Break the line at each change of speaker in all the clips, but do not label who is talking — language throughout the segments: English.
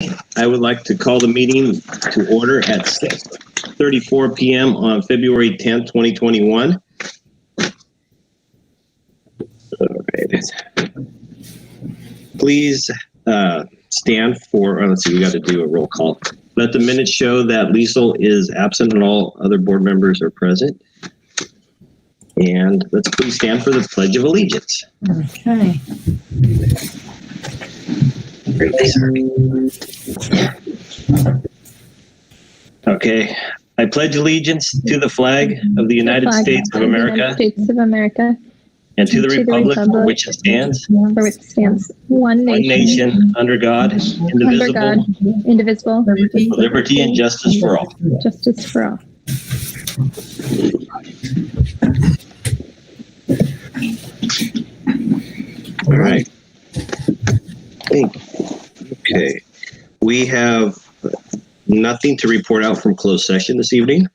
I would like to call the meeting to order at 6:34 p.m. on February 10th, 2021. All right. Please stand for, let's see, we got to do a roll call. Let the minutes show that Liesel is absent and all other board members are present. And let's please stand for the Pledge of Allegiance.
Okay.
Okay. I pledge allegiance to the flag of the United States of America and to the republic for which it stands, one nation under God, indivisible, with liberty and justice for all.
Justice for all.
All right. Okay. We have nothing to report out from closed session this evening,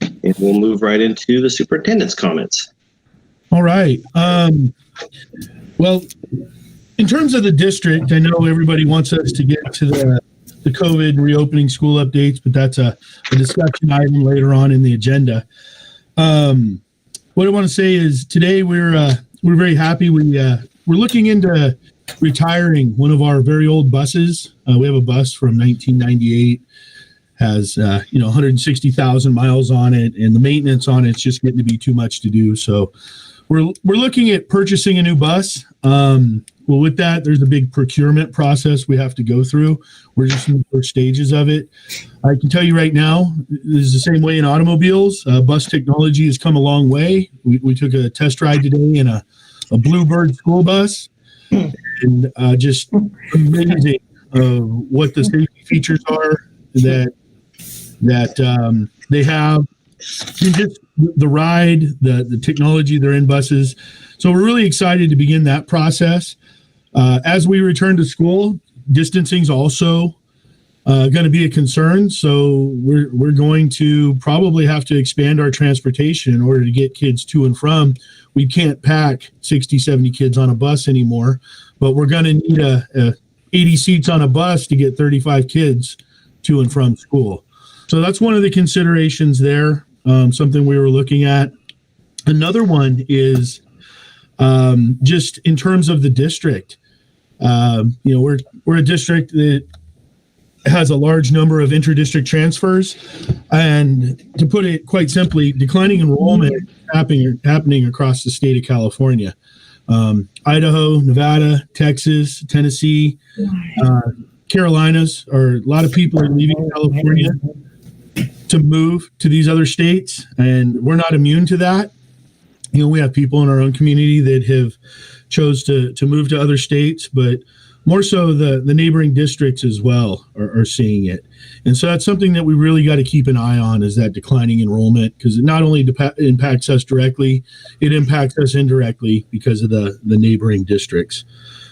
and we'll move right into the superintendent's comments.
All right. Well, in terms of the district, I know everybody wants us to get to the COVID reopening school updates, but that's a discussion item later on in the agenda. What I want to say is today we're very happy. We're looking into retiring one of our very old buses. We have a bus from 1998, has 160,000 miles on it, and the maintenance on it's just getting to be too much to do. So we're looking at purchasing a new bus. Well, with that, there's a big procurement process we have to go through. We're just in the first stages of it. I can tell you right now, this is the same way in automobiles. Bus technology has come a long way. We took a test ride today in a Bluebird school bus, and just amazing what the safety features are that they have. Just the ride, the technology they're in buses. So we're really excited to begin that process. As we return to school, distancing is also going to be a concern. So we're going to probably have to expand our transportation in order to get kids to and from. We can't pack 60, 70 kids on a bus anymore, but we're going to need a 80 seats on a bus to get 35 kids to and from school. So that's one of the considerations there, something we were looking at. Another one is just in terms of the district. We're a district that has a large number of inter-district transfers, and to put it quite simply, declining enrollment is happening across the state of California. Idaho, Nevada, Texas, Tennessee, Carolinas, or a lot of people are leaving California to move to these other states, and we're not immune to that. We have people in our own community that have chose to move to other states, but more so the neighboring districts as well are seeing it. And so that's something that we really got to keep an eye on, is that declining enrollment, because it not only impacts us directly, it impacts us indirectly because of the neighboring districts.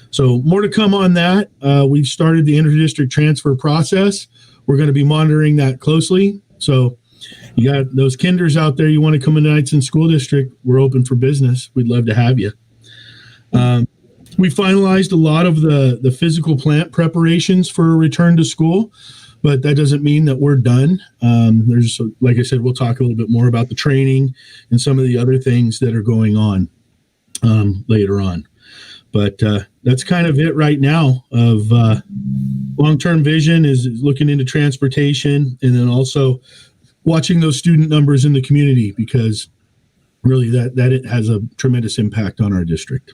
So more to come on that. We've started the inter-district transfer process. We're going to be monitoring that closely. So you got those kinders out there, you want to come into Knightson School District, we're open for business. We'd love to have you. We finalized a lot of the physical plant preparations for a return to school, but that doesn't mean that we're done. There's, like I said, we'll talk a little bit more about the training and some of the other things that are going on later on. But that's kind of it right now. Of long-term vision is looking into transportation, and then also watching those student numbers in the community, because really that it has a tremendous impact on our district.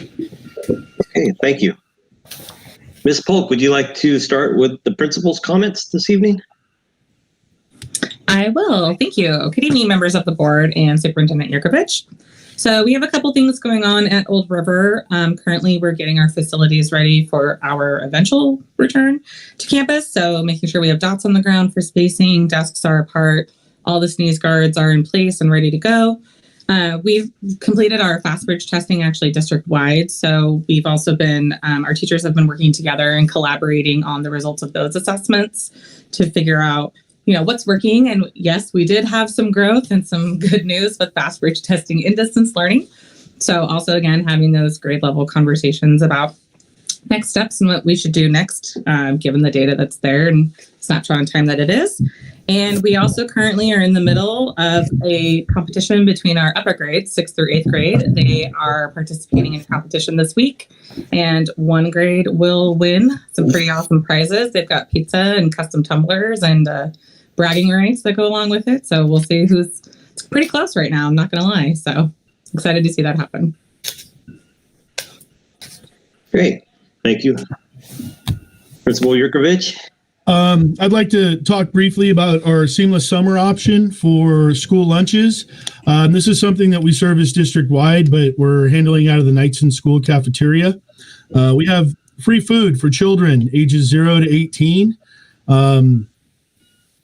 Okay, thank you. Ms. Polk, would you like to start with the principal's comments this evening?
I will. Thank you. Good evening, members of the board and Superintendent Yurkovich. So we have a couple things going on at Old River. Currently, we're getting our facilities ready for our eventual return to campus. So making sure we have dots on the ground for spacing, desks are apart, all the sneeze guards are in place and ready to go. We've completed our fast bridge testing actually district-wide. So we've also been, our teachers have been working together and collaborating on the results of those assessments to figure out, what's working. And yes, we did have some growth and some good news with fast bridge testing in distance learning. So also, again, having those grade level conversations about next steps and what we should do next, given the data that's there and snapshot in time that it is. And we also currently are in the middle of a competition between our upper grades, 6th through 8th grade. They are participating in a competition this week, and one grade will win some pretty awesome prizes. They've got pizza and custom tumblers and bragging rights that go along with it. So we'll see it's pretty close right now, I'm not going to lie. So excited to see that happen.
Great. Thank you. Principal Yurkovich?
I'd like to talk briefly about our seamless summer option for school lunches. This is something that we service district-wide, but we're handling out of the Nights in School cafeteria. We have free food for children ages 0 to 18 from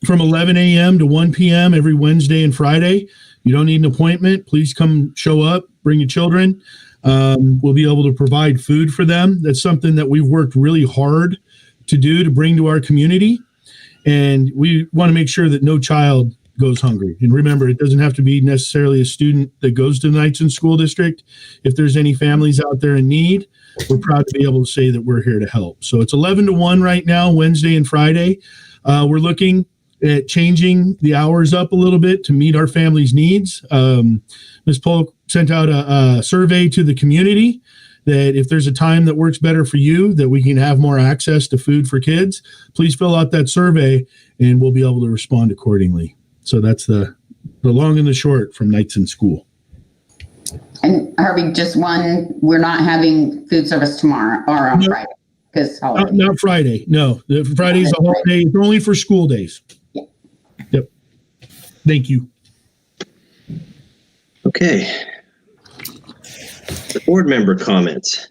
11 a.m. to 1 p.m. every Wednesday and Friday. You don't need an appointment. Please come show up, bring your children. We'll be able to provide food for them. That's something that we've worked really hard to do to bring to our community. And we want to make sure that no child goes hungry. And remember, it doesn't have to be necessarily a student that goes to the Nights in School District. If there's any families out there in need, we're proud to be able to say that we're here to help. So it's 11 to 1 right now, Wednesday and Friday. We're looking at changing the hours up a little bit to meet our families' needs. Ms. Polk sent out a survey to the community that if there's a time that works better for you, that we can have more access to food for kids, please fill out that survey and we'll be able to respond accordingly. So that's the long and the short from Nights in School.
And Harvey, just one, we're not having food service tomorrow or on Friday because holiday.
Not Friday. No, Friday's a holiday. It's only for school days.
Yeah.
Yep. Thank you.
Okay. The board member comments.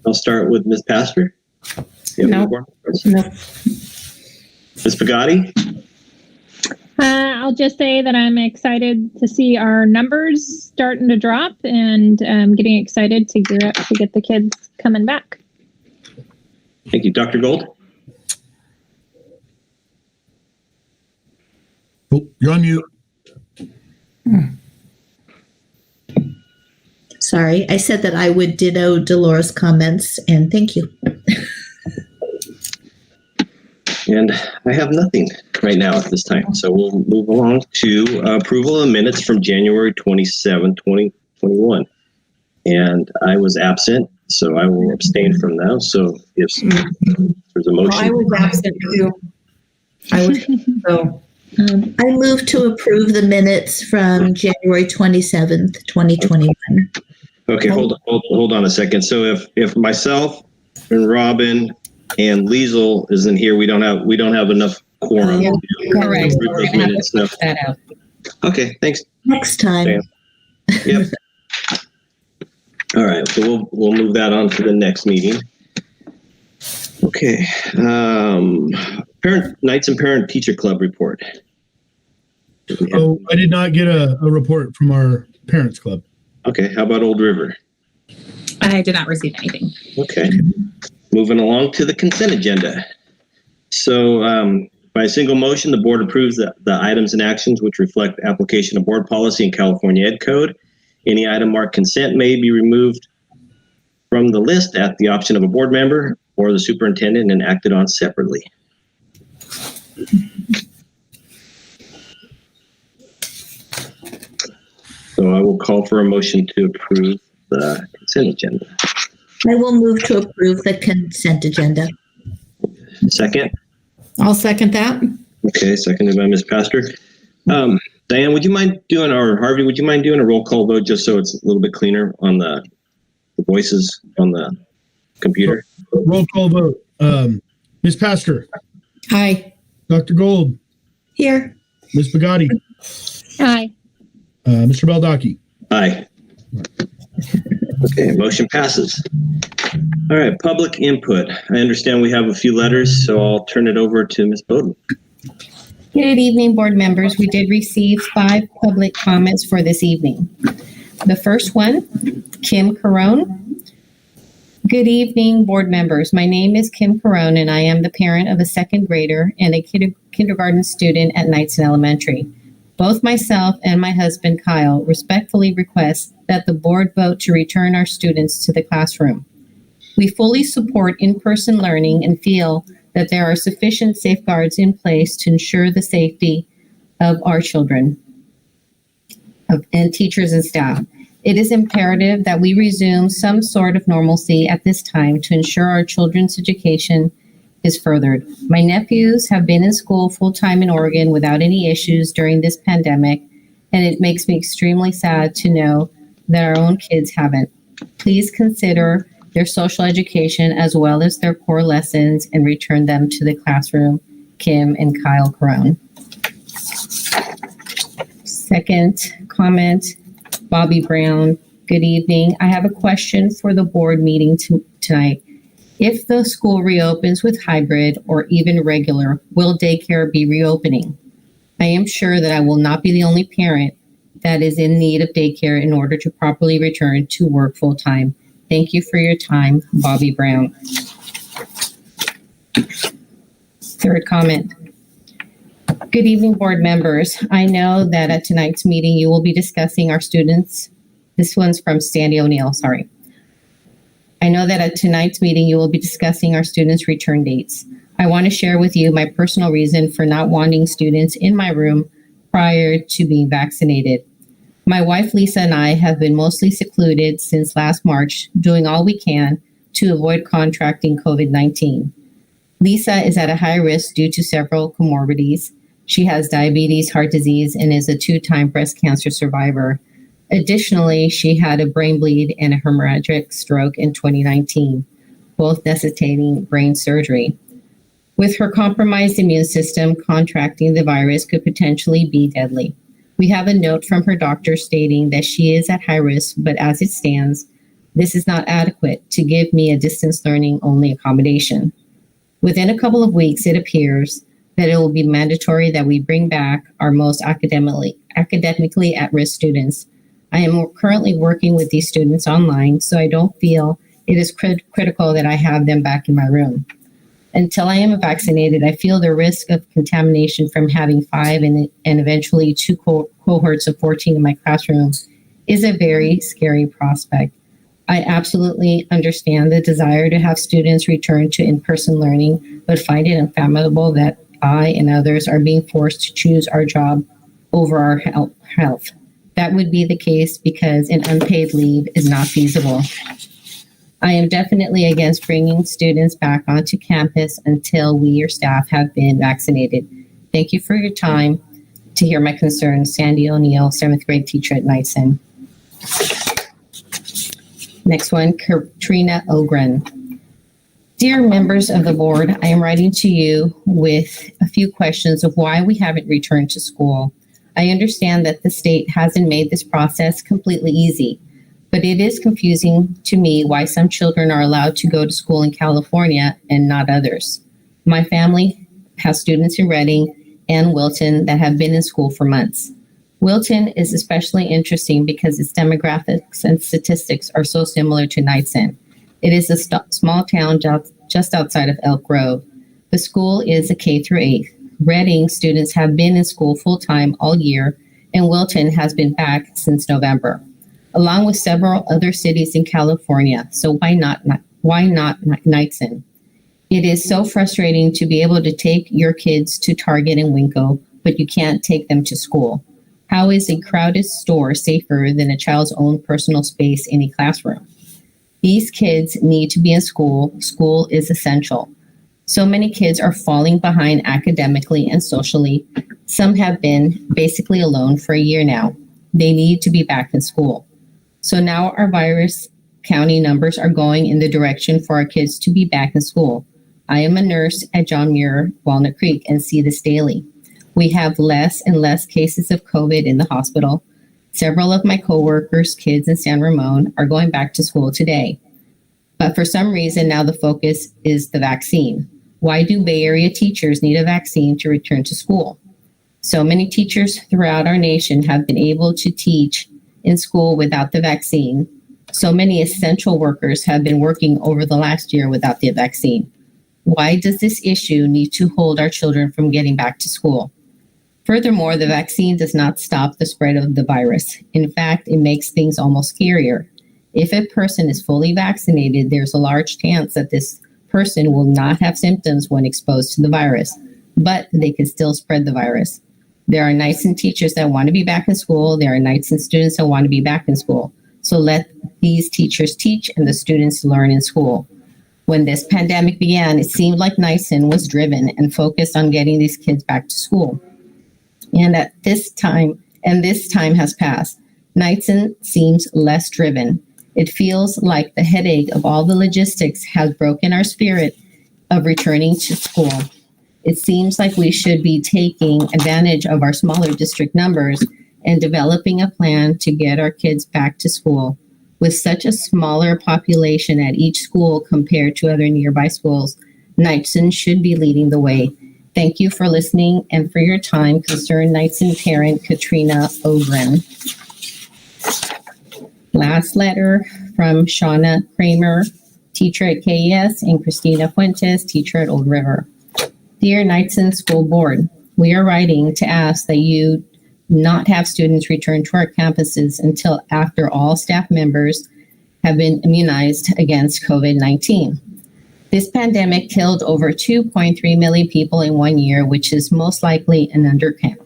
I'll start with Ms. Pastor.
No.
Ms. Pagatti?
I'll just say that I'm excited to see our numbers starting to drop and getting excited to gear up to get the kids coming back.
Thank you. Dr. Gold?
Oh, you're on mute.
Sorry, I said that I would ditto Dolores' comments, and thank you.
And I have nothing right now at this time. So we'll move along to approval of minutes from January 27, 2021. And I was absent, so I will abstain from now. So if there's a motion.
I was absent too.
I move to approve the minutes from January 27th, 2021.
Okay, hold on a second. So if myself and Robin and Liesel isn't here, we don't have enough quorum.
Yeah, correct.
Approve
We're
those
gonna have
minutes.
to push that out.
Okay, thanks.
Next time.
Dan. Yep. All right, so we'll move that on to the next meeting. Okay. Parent Knights and Parent Teacher Club report.
Oh, I did not get a report from our parents club.
Okay, how about Old River?
I did not receive anything.
Okay. Moving along to the consent agenda. So by a single motion, the board approves the items and actions which reflect application of board policy and California Ed Code. Any item marked consent may be removed from the list at the option of a board member or the superintendent and acted on separately. So I will call for a motion to approve the consent agenda.
I will move to approve the consent agenda.
Second?
I'll second that.
Okay, seconded by Ms. Pastor. Diane, would you mind doing, or Harvey, would you mind doing a roll call vote just so it's a little bit cleaner on the voices on the computer?
Roll call vote. Ms. Pastor,
Aye.
Dr. Gold,
Here.
Ms. Pagatti,
Aye.
Mr. Baldacchi.
Aye. Okay, motion passes. All right, public input. I understand we have a few letters, so I'll turn it over to Ms. Bowden.
Good evening, board members. We did receive 5 public comments for this evening. The first one, Kim Carone. Good evening, board members. My name is Kim Carone, and I am the parent of a second grader and a kindergarten student at Knightson Elementary. Both myself and my husband, Kyle, respectfully request that the board vote to return our students to the classroom. We fully support in-person learning and feel that there are sufficient safeguards in place to ensure the safety of our children and teachers and staff. It is imperative that we resume some sort of normalcy at this time to ensure our children's education is furthered. My nephews have been in school full-time in Oregon without any issues during this pandemic, and it makes me extremely sad to know that our own kids haven't. Please consider their social education as well as their core lessons and return them to the classroom. Kim and Kyle Carone. Second comment, Bobby Brown. Good evening. I have a question for the board meeting tonight. If the school reopens with hybrid or even regular, will daycare be reopening? I am sure that I will not be the only parent that is in need of daycare in order to properly return to work full time. Thank you for your time, Bobby Brown. Third comment. Good evening, board members. I know that at tonight's meeting, you will be discussing our students. This one's from Sandy O'Neill, sorry. I know that at tonight's meeting, you will be discussing our students' return dates. I want to share with you my personal reason for not wanting students in my room prior to being vaccinated. My wife, Lisa, and I have been mostly secluded since last March, doing all we can to avoid contracting COVID-19. Lisa is at a high risk due to several comorbidities. She has diabetes, heart disease, and is a 2-time breast cancer survivor. Additionally, she had a brain bleed and a hemorrhagic stroke in 2019, both necessitating brain surgery. With her compromised immune system, contracting the virus could potentially be deadly. We have a note from her doctor stating that she is at high risk, but as it stands, this is not adequate to give me a distance learning only accommodation. Within a couple of weeks, it appears that it will be mandatory that we bring back our most academically at-risk students. I am currently working with these students online, so I don't feel it is critical that I have them back in my room. Until I am vaccinated, I feel the risk of contamination from having 5 and eventually 2 cohorts of 14 in my classroom is a very scary prospect. I absolutely understand the desire to have students return to in-person learning, but find it unfathomable that I and others are being forced to choose our job over our health. That would be the case because an unpaid leave is not feasible. I am definitely against bringing students back onto campus until we, your staff, have been vaccinated. Thank you for your time to hear my concerns. Sandy O'Neill, 7th grade teacher at Knightson. Next one, Katrina Ogren. Dear members of the board, I am writing to you with a few questions of why we haven't returned to school. I understand that the state hasn't made this process completely easy, but it is confusing to me why some children are allowed to go to school in California and not others. My family has students in Redding and Wilton that have been in school for months. Wilton is especially interesting because its demographics and statistics are so similar to Knightson. It is a small town just outside of Elk Grove. The school is a K through 8. Redding students have been in school full-time all year, and Wilton has been back since November, along with several other cities in California. So why not Knightson? It is so frustrating to be able to take your kids to Target and Winco, but you can't take them to school. How is a crowded store safer than a child's own personal space in a classroom? These kids need to be in school. School is essential. So many kids are falling behind academically and socially. Some have been basically alone for a year now. They need to be back in school. So now our virus county numbers are going in the direction for our kids to be back in school. I am a nurse at John Muir, Walnut Creek, and see this daily. We have less and less cases of COVID in the hospital. Several of my coworkers' kids in San Ramon are going back to school today. But for some reason, now the focus is the vaccine. Why do Bay Area teachers need a vaccine to return to school? So many teachers throughout our nation have been able to teach in school without the vaccine. So many essential workers have been working over the last year without the vaccine. Why does this issue need to hold our children from getting back to school? Furthermore, the vaccine does not stop the spread of the virus. In fact, it makes things almost scarier. If a person is fully vaccinated, there's a large chance that this person will not have symptoms when exposed to the virus, but they can still spread the virus. There are Knightson teachers that want to be back in school. There are Knightson students that want to be back in school. So let these teachers teach and the students learn in school. When this pandemic began, it seemed like Knightson was driven and focused on getting these kids back to school. And this time has passed. Knightson seems less driven. It feels like the headache of all the logistics has broken our spirit of returning to school. It seems like we should be taking advantage of our smaller district numbers and developing a plan to get our kids back to school. With such a smaller population at each school compared to other nearby schools, Knightson should be leading the way. Thank you for listening and for your time. Concerned Knightson parent Katrina Ogren. Last letter from Shauna Kramer, teacher at KES, and Christina Fuentes, teacher at Old River. Dear Knightson School Board, we are writing to ask that you not have students return to our campuses until after all staff members have been immunized against COVID-19. This pandemic killed over 2.3 million people in 1 year, which is most likely an undercount.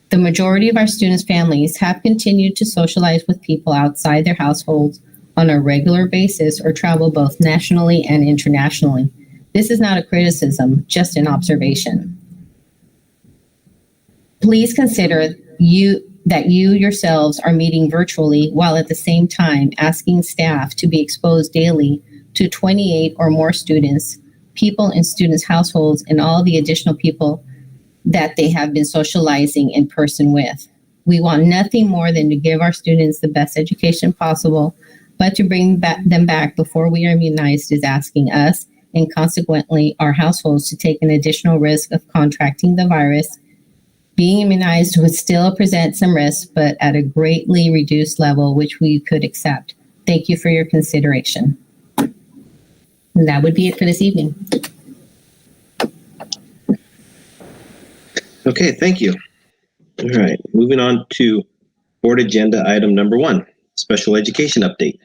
The majority of our students' families have continued to socialize with people outside their households on a regular basis or travel both nationally and internationally. This is not a criticism, just an observation. Please consider that you yourselves are meeting virtually while at the same time asking staff to be exposed daily to 28 or more students, people in students' households, and all the additional people that they have been socializing in person with. We want nothing more than to give our students the best education possible, but to bring them back before we are immunized is asking us, and consequently our households, to take an additional risk of contracting the virus. Being immunized would still present some risks, but at a greatly reduced level, which we could accept. Thank you for your consideration. And that would be it for this evening.
Okay, thank you. All right, moving on to board agenda item number 1, special education update.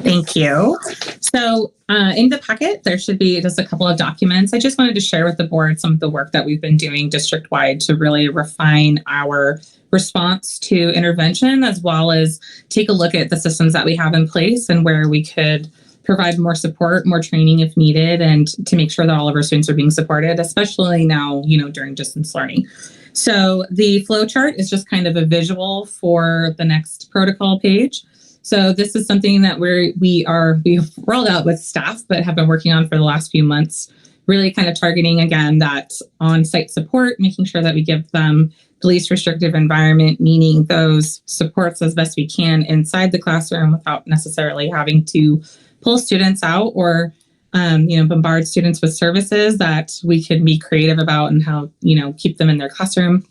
Thank you. So in the packet, there should be just a couple of documents. I just wanted to share with the board some of the work that we've been doing district-wide to really refine our response to intervention, as well as take a look at the systems that we have in place and where we could provide more support, more training if needed, and to make sure that all of our students are being supported, especially now, during distance learning. So the flow chart is just kind of a visual for the next protocol page. So this is something that we've rolled out with staff, but have been working on for the last few months, really kind of targeting, again, that on-site support, making sure that we give them the least restrictive environment, meaning those supports as best we can inside the classroom without necessarily having to pull students out or bombard students with services that we could be creative about and how, keep them in their classroom.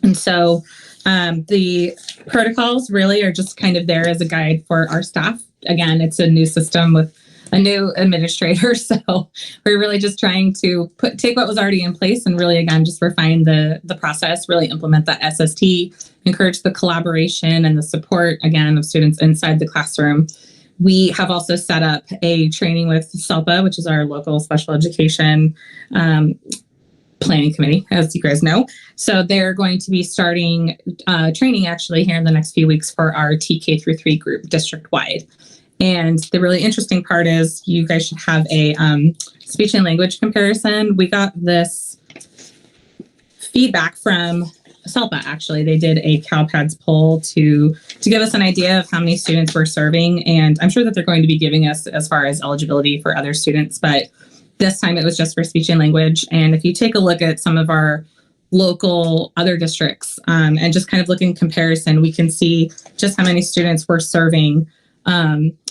And so the protocols really are just kind of there as a guide for our staff. Again, it's a new system with a new administrator. So we're really just trying to take what was already in place and really, again, just refine the process, really implement that SST, encourage the collaboration and the support, again, of students inside the classroom. We have also set up a training with SELPA, which is our local special education planning committee, as you guys know. So they're going to be starting training actually here in the next few weeks for our TK through 3 group district-wide. And the really interesting part is you guys should have a speech and language comparison. We got this feedback from SELPA, actually. They did a CalPADS poll to give us an idea of how many students we're serving. And I'm sure that they're going to be giving us as far as eligibility for other students, but this time it was just for speech and language. And if you take a look at some of our local other districts and just kind of look in comparison, we can see just how many students we're serving,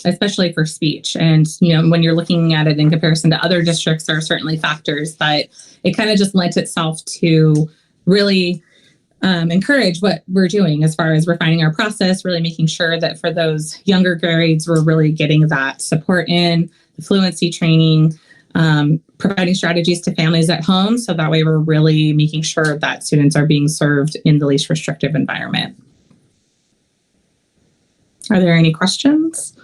especially for speech. And, when you're looking at it in comparison to other districts, there are certainly factors, but it kind of just lent itself to really encourage what we're doing as far as refining our process, really making sure that for those younger grades, we're really getting that support in, the fluency training, providing strategies to families at home. So that way we're really making sure that students are being served in the least restrictive environment. Are there any questions?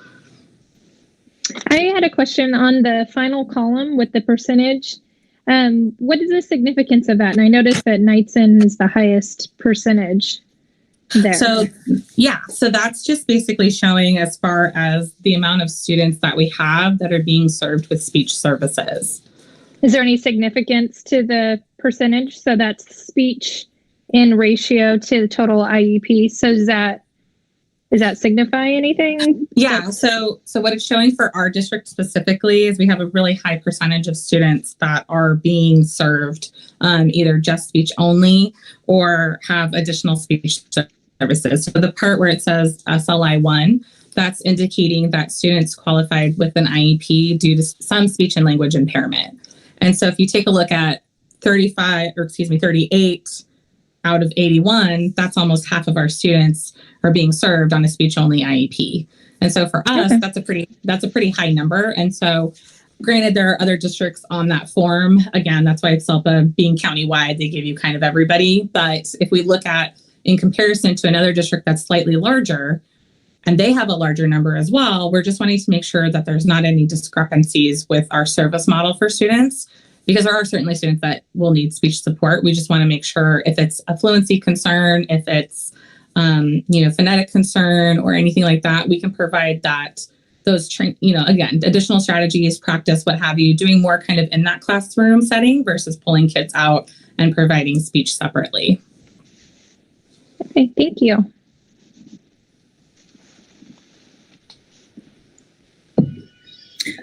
I had a question on the final column with the percentage. What is the significance of that? And I noticed that Knightson is the highest percentage there.
So that's just basically showing as far as the amount of students that we have that are being served with speech services.
Is there any significance to the percentage? So that's speech in ratio to the total IEP. So does that signify anything?
Yeah. So what it's showing for our district specifically is we have a really high percentage of students that are being served either just speech only or have additional speech services. So the part where it says SLI 1, that's indicating that students qualified with an IEP due to some speech and language impairment. And so if you take a look at 38 out of 81, that's almost half of our students are being served on a speech only IEP. And so for us,
Okay.
that's a pretty high number. And so granted, there are other districts on that form. Again, that's why SELPA being countywide, they give you kind of everybody. But if we look at in comparison to another district that's slightly larger, and they have a larger number as well, we're just wanting to make sure that there's not any discrepancies with our service model for students, because there are certainly students that will need speech support. We just want to make sure if it's a fluency concern, if it's phonetic concern or anything like that, we can provide those again, additional strategies, practice, what have you, doing more kind of in that classroom setting versus pulling kids out and providing speech separately.
Okay, thank you.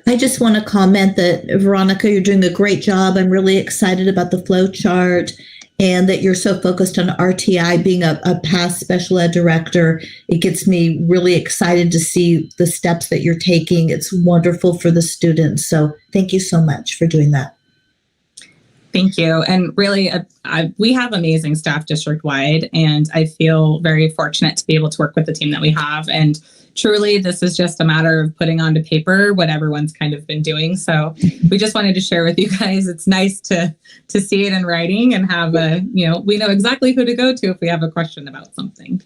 I just want to comment that, Veronica, you're doing a great job. I'm really excited about the flow chart and that you're so focused on RTI. Being a past special ed director, it gets me really excited to see the steps that you're taking. It's wonderful for the students. So thank you so much for doing that.
Thank you. And really, we have amazing staff district-wide, and I feel very fortunate to be able to work with the team that we have. And truly, this is just a matter of putting onto paper what everyone's kind of been doing. So we just wanted to share with you guys. It's nice to see it in writing and have we know exactly who to go to if we have a question about something.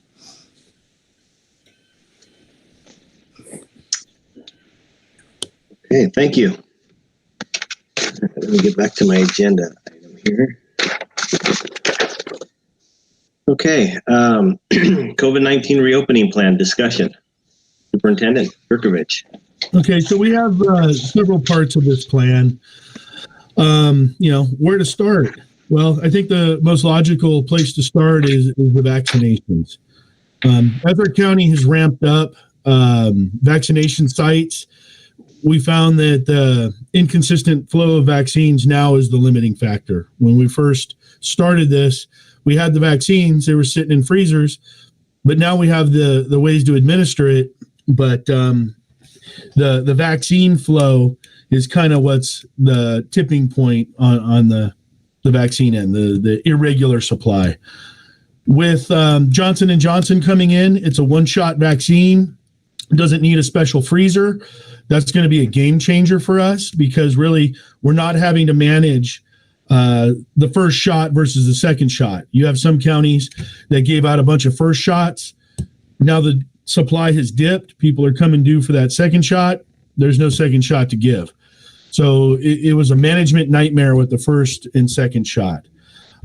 Okay, thank you. Let me get back to my agenda item here. Okay, COVID-19 reopening plan discussion. Superintendent Yurkovich.
Okay, so we have several parts of this plan. Where to start? Well, I think the most logical place to start is the vaccinations. As our county has ramped up vaccination sites, we found that the inconsistent flow of vaccines now is the limiting factor. When we first started this, we had the vaccines, they were sitting in freezers, but now we have the ways to administer it. But the vaccine flow is kind of what's the tipping point on the vaccine end, the irregular supply. With Johnson & Johnson coming in, it's a one-shot vaccine. It doesn't need a special freezer. That's going to be a game changer for us because really we're not having to manage the first shot versus the second shot. You have some counties that gave out a bunch of first shots. Now the supply has dipped. People are coming due for that second shot. There's no second shot to give. So it was a management nightmare with the first and second shot.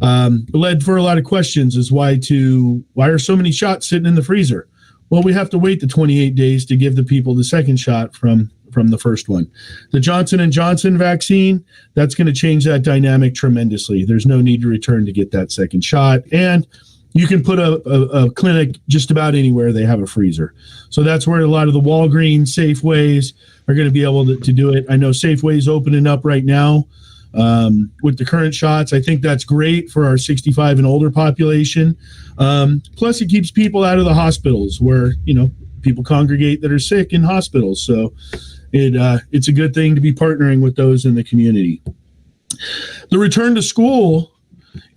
It led for a lot of questions as why are so many shots sitting in the freezer? Well, we have to wait the 28 days to give the people the second shot from the first one. The Johnson & Johnson vaccine, that's going to change that dynamic tremendously. There's no need to return to get that second shot. And you can put a clinic just about anywhere they have a freezer. So that's where a lot of the Walgreens, Safeways are going to be able to do it. I know Safeway's opening up right now with the current shots. I think that's great for our 65 and older population. Plus, it keeps people out of the hospitals where, people congregate that are sick in hospitals. So it's a good thing to be partnering with those in the community. The return to school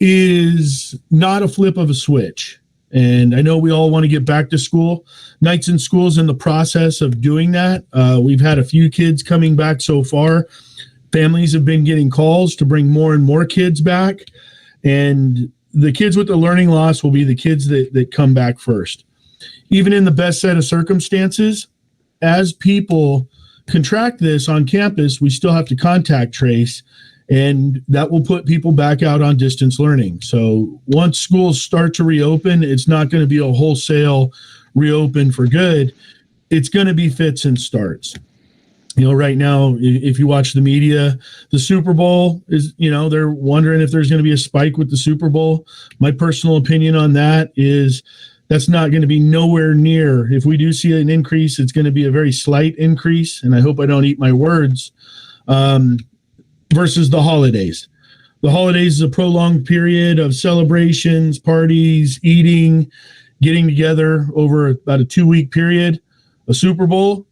is not a flip of a switch. And I know we all want to get back to school. Knightson School's in the process of doing that. We've had a few kids coming back so far. Families have been getting calls to bring more and more kids back. And the kids with the learning loss will be the kids that come back first. even in the best set of circumstances, as people contract this on campus, we still have to contact trace, and that will put people back out on distance learning. So once schools start to reopen, it's not going to be a wholesale reopen for good. It's going to be fits and starts. Right now, if you watch the media, the Super Bowl is, they're wondering if there's going to be a spike with the Super Bowl. My personal opinion on that is that's not going to be nowhere near. If we do see an increase, it's going to be a very slight increase. And I hope I don't eat my words, versus the holidays. The holidays is a prolonged period of celebrations, parties, eating, getting together over about a 2-week period. A Super Bowl,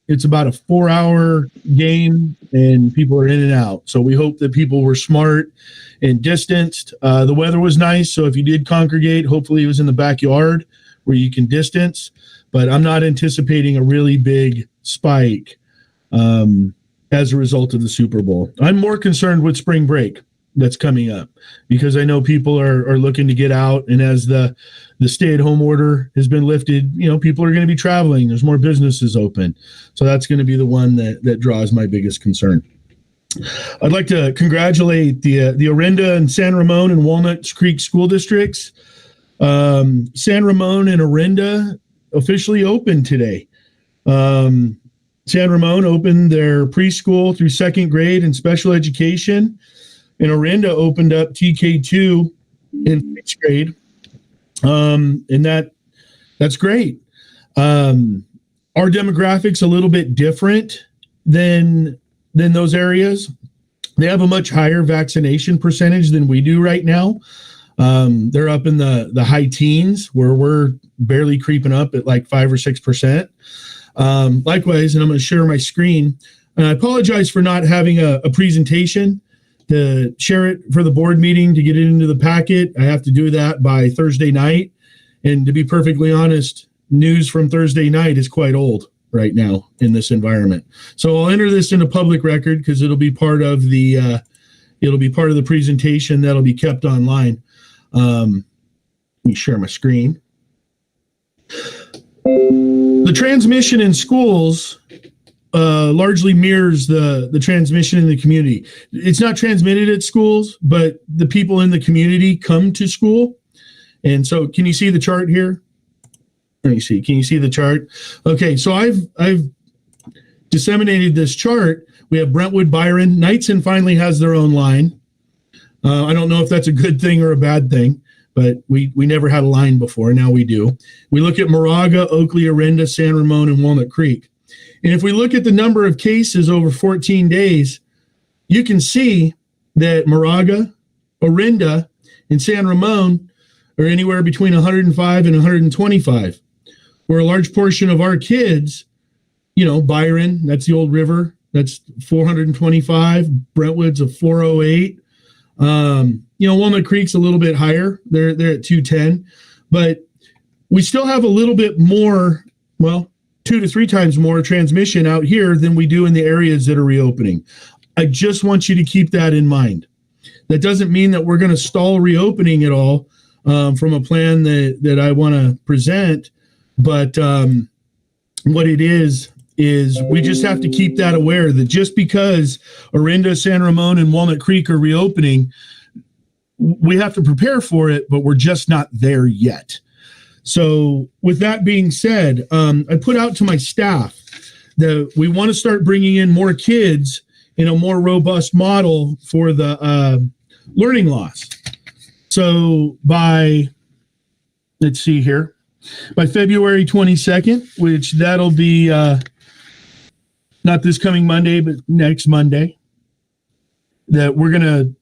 it's about a 4-hour game and people are in and out. So we hope that people were smart and distanced. The weather was nice. So if you did congregate, hopefully it was in the backyard where you can distance. But I'm not anticipating a really big spike as a result of the Super Bowl. I'm more concerned with spring break that's coming up because I know people are looking to get out. And as the stay-at-home order has been lifted, people are going to be traveling. There's more businesses open. So that's going to be the one that draws my biggest concern. I'd like to congratulate the Orinda and San Ramon and Walnut Creek school districts. San Ramon and Orinda officially opened today. San Ramon opened their preschool through 2nd grade and special education. And Orinda opened up TK2 in 6th grade. And that's great. Our demographics a little bit different than those areas. They have a much higher vaccination percentage than we do right now. They're up in the high teens where we're barely creeping up at like 5 or 6%. Likewise, and I'm going to share my screen. And I apologize for not having a presentation to share it for the board meeting to get it into the packet. I have to do that by Thursday night. And to be perfectly honest, news from Thursday night is quite old right now in this environment. So I'll enter this into public record because it'll be part of the presentation that'll be kept online. Let me share my screen. The transmission in schools largely mirrors the transmission in the community. It's not transmitted at schools, but the people in the community come to school. And so can you see the chart here? Let me see. Can you see the chart? Okay, so I've disseminated this chart. We have Brentwood, Byron. Knightson finally has their own line. I don't know if that's a good thing or a bad thing, but we never had a line before. Now we do. We look at Moraga, Oakley, Orinda, San Ramon, and Walnut Creek. And if we look at the number of cases over 14 days, you can see that Moraga, Orinda, and San Ramon are anywhere between 105 and 125, where a large portion of our kids, Byron, that's the old river, that's 425, Brentwood's a 408. Walnut Creek's a little bit higher. They're at 210, but we still have a little bit more, 2 to 3 times more transmission out here than we do in the areas that are reopening. I just want you to keep that in mind. That doesn't mean that we're going to stall reopening at all from a plan that I want to present, but what it is we just have to keep that aware that just because Orinda, San Ramon, and Walnut Creek are reopening, we have to prepare for it, but we're just not there yet. So with that being said, I put out to my staff that we want to start bringing in more kids in a more robust model for the learning loss. So by February 22nd, which that'll be not this coming Monday, but next Monday, that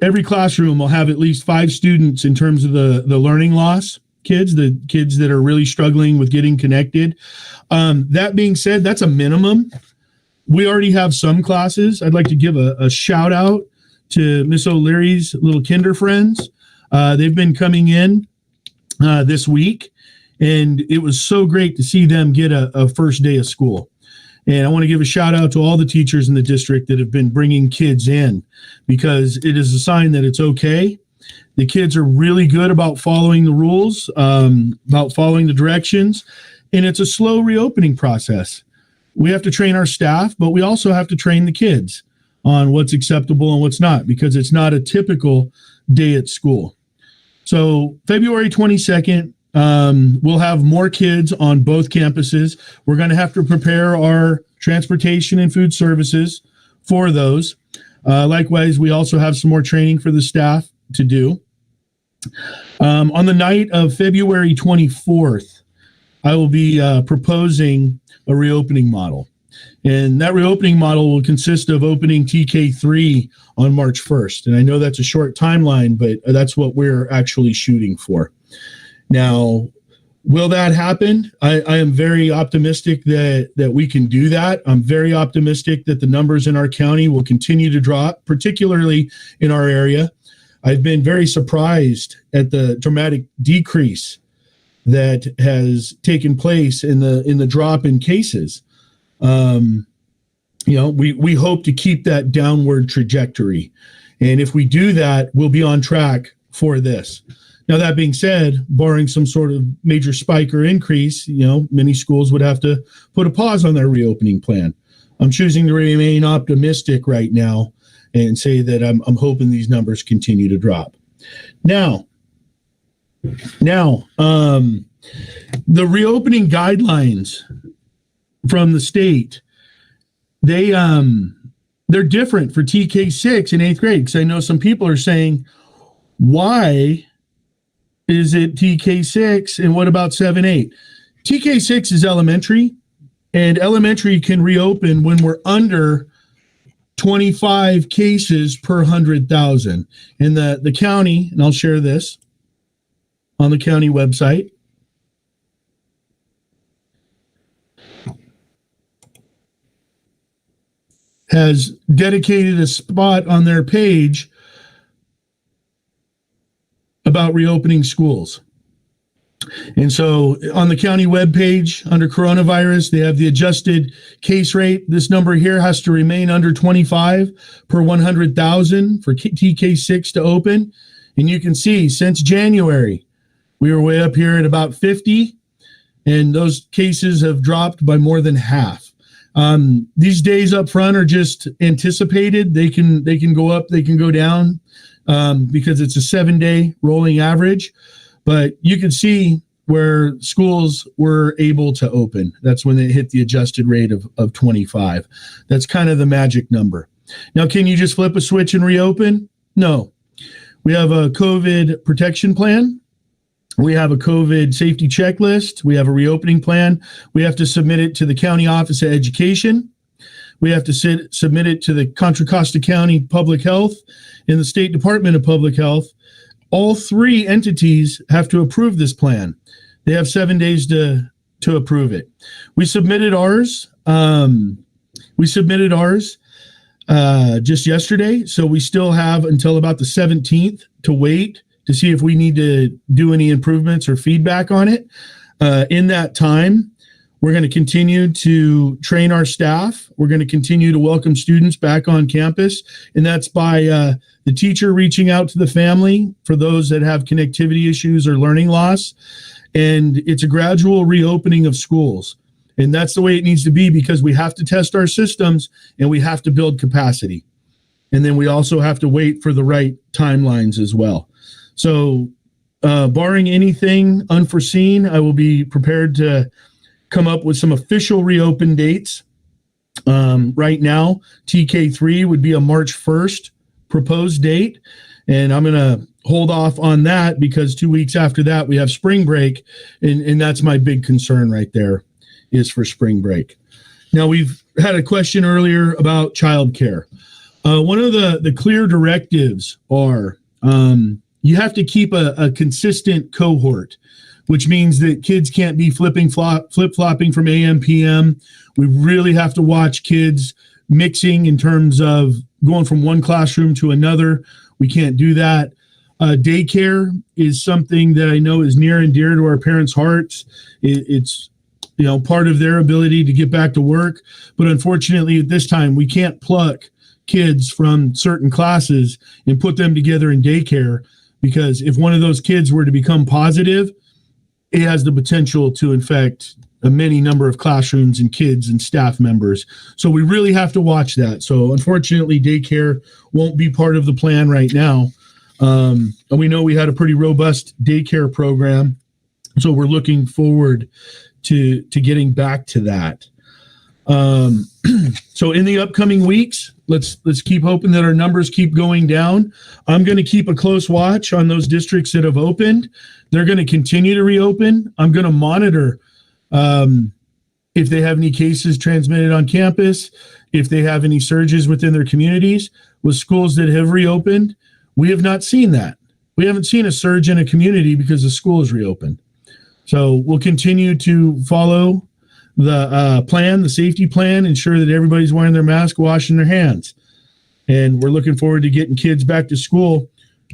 every classroom will have at least 5 students in terms of the learning loss kids, the kids that are really struggling with getting connected. That being said, that's a minimum. We already have some classes. I'd like to give a shout out to Miss O'Leary's little kinder friends. They've been coming in this week, and it was so great to see them get a first day of school. And I want to give a shout out to all the teachers in the district that have been bringing kids in, because it is a sign that it's okay. The kids are really good about following the rules, about following the directions, and it's a slow reopening process. We have to train our staff, but we also have to train the kids on what's acceptable and what's not, because it's not a typical day at school. So February 22nd, we'll have more kids on both campuses. We're going to have to prepare our transportation and food services for those. Likewise, we also have some more training for the staff to do. On the night of February 24th, I will be proposing a reopening model. And that reopening model will consist of opening TK3 on March 1st. And I know that's a short timeline, but that's what we're actually shooting for. Now, will that happen? I am very optimistic that we can do that. I'm very optimistic that the numbers in our county will continue to drop, particularly in our area. I've been very surprised at the dramatic decrease that has taken place in the drop in cases. We hope to keep that downward trajectory. And if we do that, we'll be on track for this. Now, that being said, barring some sort of major spike or increase, many schools would have to put a pause on their reopening plan. I'm choosing to remain optimistic right now and say that I'm hoping these numbers continue to drop. Now, the reopening guidelines from the state, they're different for TK6 in 8th grade, because I know some people are saying, why is it TK6 and what about 7-8? TK6 is elementary, and elementary can reopen when we're under 25 cases per 100,000. And the county, and I'll share this on the county website, has dedicated a spot on their page about reopening schools. And so on the county webpage under coronavirus, they have the adjusted case rate. This number here has to remain under 25 per 100,000 for TK6 to open. And you can see since January, we were way up here at about 50, and those cases have dropped by more than half. These days up front are just anticipated. They can go up, they can go down, because it's a 7-day rolling average. But you can see where schools were able to open. That's when they hit the adjusted rate of 25. That's kind of the magic number. Now, can you just flip a switch and reopen? No. We have a COVID protection plan. We have a COVID safety checklist. We have a reopening plan. We have to submit it to the County Office of Education. We have to submit it to the Contra Costa County Public Health and the State Department of Public Health. All three entities have to approve this plan. They have 7 days to approve it. We submitted ours. Just yesterday, so we still have until about the 17th to wait to see if we need to do any improvements or feedback on it. In that time, we're going to continue to train our staff. We're going to continue to welcome students back on campus, and that's by the teacher reaching out to the family for those that have connectivity issues or learning loss. And it's a gradual reopening of schools. And that's the way it needs to be, because we have to test our systems and we have to build capacity. And then we also have to wait for the right timelines as well. So barring anything unforeseen, I will be prepared to come up with some official reopen dates. Right now, TK3 would be a March 1st proposed date. And I'm going to hold off on that because 2 weeks after that, we have spring break. And that's my big concern right there, is for spring break. Now, we've had a question earlier about childcare. One of the clear directives are you have to keep a consistent cohort, which means that kids can't be flip-flopping from AM, PM. We really have to watch kids mixing in terms of going from one classroom to another. We can't do that. Daycare is something that I know is near and dear to our parents' hearts. It's part of their ability to get back to work. But unfortunately, at this time, we can't pluck kids from certain classes and put them together in daycare because if one of those kids were to become positive, it has the potential to infect a many number of classrooms and kids and staff members. So we really have to watch that. So unfortunately, daycare won't be part of the plan right now. And we know we had a pretty robust daycare program. So we're looking forward to getting back to that. So in the upcoming weeks, let's keep hoping that our numbers keep going down. I'm going to keep a close watch on those districts that have opened. They're going to continue to reopen. I'm going to monitor if they have any cases transmitted on campus, if they have any surges within their communities. With schools that have reopened, we have not seen that. We haven't seen a surge in a community because the school is reopened. So we'll continue to follow the plan, the safety plan, ensure that everybody's wearing their mask, washing their hands. And we're looking forward to getting kids back to school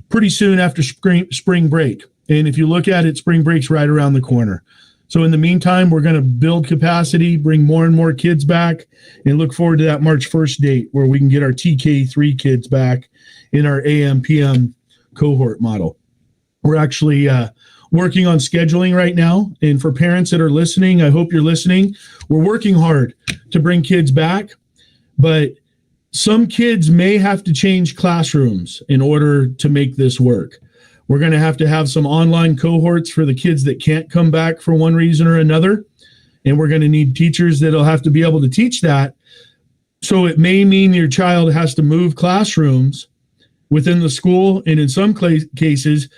pretty soon after spring break. And if you look at it, spring break's right around the corner. So in the meantime, we're going to build capacity, bring more and more kids back, and look forward to that March 1st date where we can get our TK3 kids back in our AM/PM cohort model. We're actually working on scheduling right now. And for parents that are listening, I hope you're listening. We're working hard to bring kids back, but some kids may have to change classrooms in order to make this work. We're going to have some online cohorts for the kids that can't come back for one reason or another. And we're going to need teachers that'll have to be able to teach that. So it may mean your child has to move classrooms within the school. And in some cases,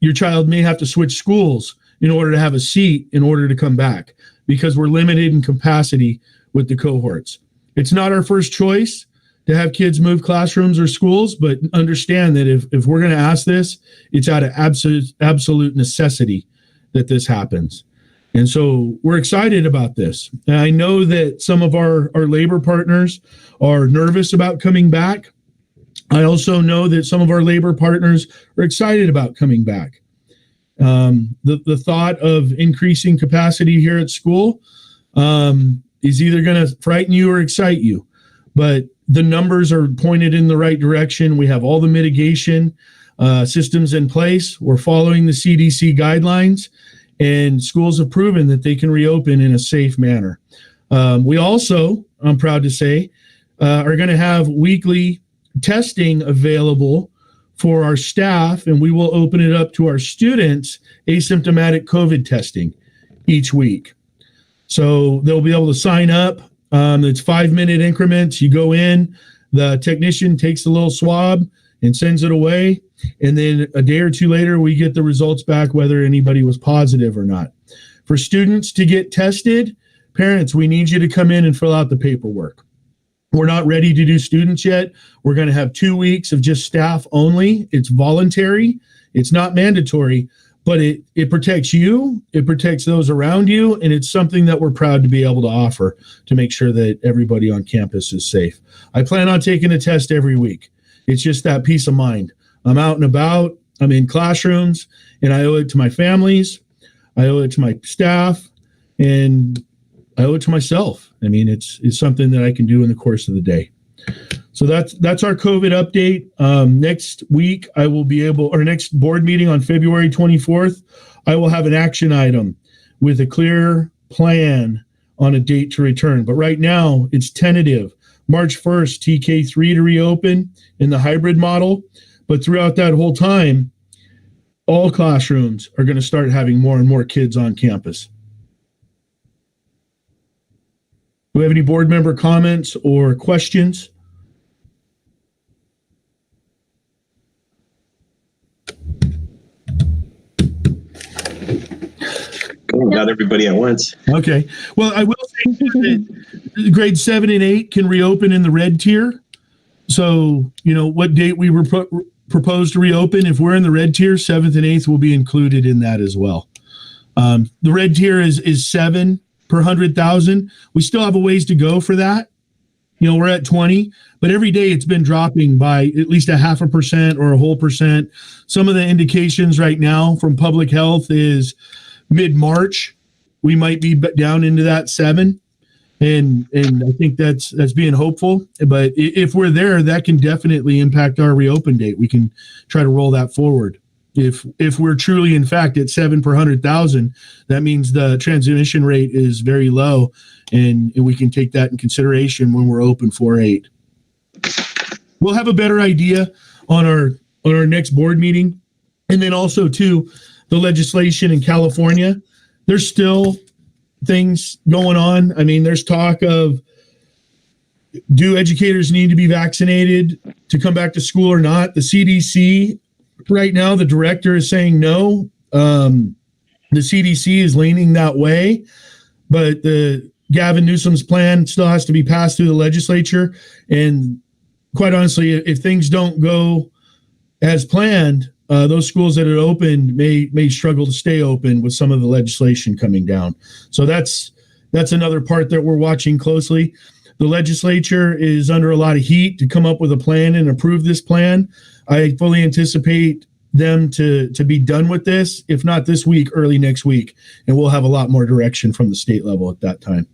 your child may have to switch schools in order to have a seat in order to come back, because we're limited in capacity with the cohorts. It's not our first choice to have kids move classrooms or schools, but understand that if we're going to ask this, it's out of absolute necessity that this happens. And so we're excited about this. And I know that some of our labor partners are nervous about coming back. I also know that some of our labor partners are excited about coming back. The thought of increasing capacity here at school is either going to frighten you or excite you. But the numbers are pointed in the right direction. We have all the mitigation systems in place. We're following the CDC guidelines, and schools have proven that they can reopen in a safe manner. We also, I'm proud to say, are going to have weekly testing available for our staff, and we will open it up to our students, asymptomatic COVID testing each week. So they'll be able to sign up. It's 5-minute increments. You go in, the technician takes a little swab and sends it away. And then a day or two later, we get the results back, whether anybody was positive or not. For students to get tested, parents, we need you to come in and fill out the paperwork. We're not ready to do students yet. We're going to have 2 weeks of just staff only. It's voluntary. It's not mandatory, but it protects you. It protects those around you. And it's something that we're proud to be able to offer to make sure that everybody on campus is safe. I plan on taking a test every week. It's just that peace of mind. I'm out and about. I'm in classrooms, and I owe it to my families. I owe it to my staff, and I owe it to myself. I mean, it's something that I can do in the course of the day. So that's our COVID update. Next week, I will be next board meeting on February 24th, I will have an action item with a clear plan on a date to return. But right now, it's tentative. March 1st, TK3 to reopen in the hybrid model. But throughout that whole time, all classrooms are going to start having more and more kids on campus. Do we have any board member comments or questions?
Not everybody at once.
Okay. Well, I will say that grades 7 and 8 can reopen in the red tier. So, what date we were proposed to reopen, if we're in the red tier, 7th and 8th will be included in that as well. The red tier is 7 per 100,000. We still have a ways to go for that. We're at 20, but every day it's been dropping by at least 0.5% or a whole percent. Some of the indications right now from public health is mid-March, we might be down into that 7. And I think that's being hopeful. But if we're there, that can definitely impact our reopen date. We can try to roll that forward. If we're truly, in fact, at 7 per 100,000, that means the transmission rate is very low, and we can take that in consideration when we're open for 8. We'll have a better idea on our next board meeting. And then also, too, the legislation in California, there's still things going on. I mean, there's talk of, do educators need to be vaccinated to come back to school or not? The CDC right now, the director is saying no. The CDC is leaning that way, but the Gavin Newsom's plan still has to be passed through the legislature. And quite honestly, if things don't go as planned, those schools that are open may struggle to stay open with some of the legislation coming down. So that's another part that we're watching closely. The legislature is under a lot of heat to come up with a plan and approve this plan. I fully anticipate them to be done with this, if not this week, early next week, and we'll have a lot more direction from the state level at that time.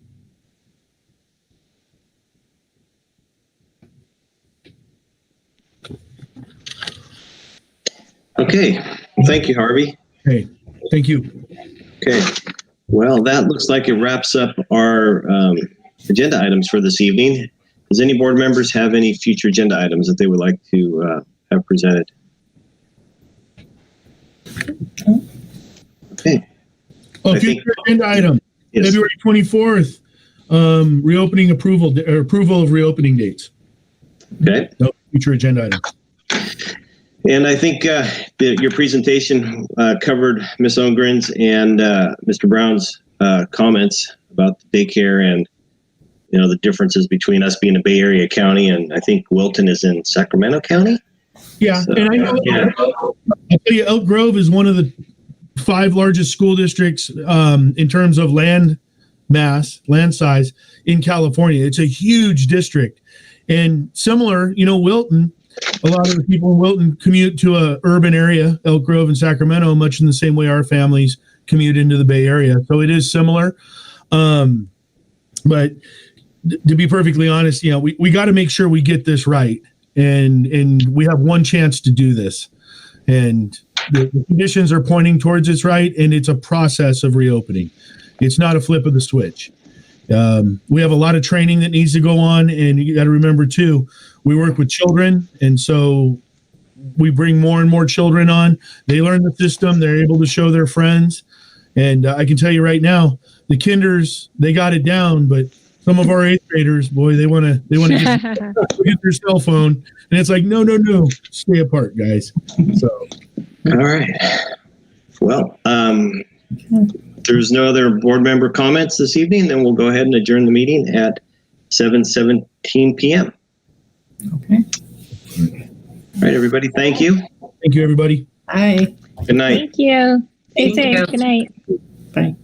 Okay. Thank you, Harvey.
Okay, thank you.
Okay. Well, that looks like it wraps up our agenda items for this evening. Does any board members have any future agenda items that they would like to have presented? Okay.
Oh, future agenda item.
Yes.
February 24th, reopening approval of reopening dates.
Okay.
No future agenda item.
And I think your presentation covered Ms. Ongren's and Mr. Brown's comments about the daycare and the differences between us being a Bay Area county, and I think Wilton is in Sacramento County.
Yeah,
So,
and I know.
yeah.
I'll tell you, Elk Grove is one of the 5 largest school districts in terms of land size in California. It's a huge district, and similar, Wilton. A lot of the people in Wilton commute to a urban area, Elk Grove and Sacramento, much in the same way our families commute into the Bay Area. So it is similar. But to be perfectly honest, we got to make sure we get this right. And we have one chance to do this. And the conditions are pointing towards it's right. And it's a process of reopening. It's not a flip of the switch. We have a lot of training that needs to go on. And you got to remember, too, we work with children. And so we bring more and more children on. They learn the system. They're able to show their friends. And I can tell you right now, the kinders, they got it down. But some of our 8th graders, boy, they want to get their cell phone. And it's like, no, stay apart, guys. So.
All right. Well, there's no other board member comments this evening, then we'll go ahead and adjourn the meeting at 7:17 p.m.
Okay.
All right, everybody. Thank you.
Thank you, everybody.
Bye.
Good night.
Thank you. Stay
Thank you.
safe. Good night.
Bye.